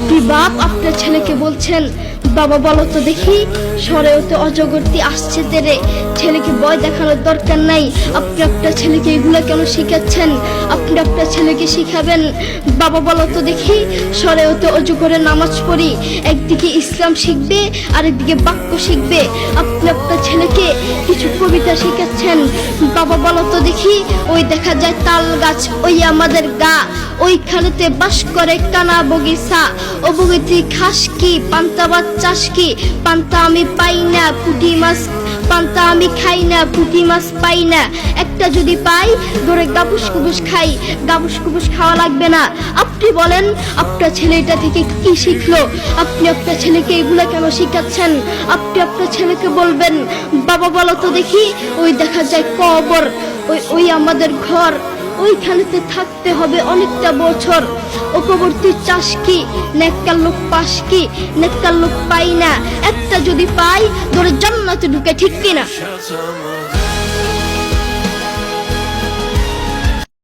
কি বাপ আপনার ছেলেকে বলছেন, বাবা বলো তো দেখি, সরেও তো অজগরটি আসছে তেরে, ছেলেকে ভয় দেখানোর দরকার নাই। আপনি আপনার ছেলেকে এগুলো কেন শিখাচ্ছেন? আপনি আপনার ছেলেকে শিখাবেন, বাবা বলো তো দেখি, সরেও তো অজগরের নামাজ পড়ি, একদিকে ইসলাম শিখবে আরেকদিকে বাক্য শিখবে। আপনি আপনার ছেলেকে কিছু কবিতা শিখাচ্ছেন, বাবা বলো তো দেখি, ওই দেখা যায় তাল গাছ, ওই আমাদের গা, ওইখানেতে বাস করে কানা বগিচা, ও বগিতে খাস কি, পান্তা ভাত চাষ কি, পান্তা আমি পাই না, পুঁটি মাছ পান্তা আমি খাই না, পুঁটি মাছ পাই না, একটা যদি পাই ধরে গাবুস কুবুস খাই, গাবুস কুবুস খাওয়া লাগবে না। আপনি বলেন আপনার ছেলে এটা থেকে কি শিখলো? আপনি আপনার ছেলেকে এগুলা কেন শিখাচ্ছেন? আপনি আপনার ছেলেকে বলবেন, বাবা বলো তো দেখি, ওই দেখা যায় কবর, ওই আমাদের ঘর, ওইখানেতে থাকতে হবে অনেকটা বছর, ও কবর তুই চাস কি, নেককার লোক পাস কি, নেককার লোক পাই না, একটা যদি পাই ধরে জান্নাতে ঢুকে, ঠিক কিনা?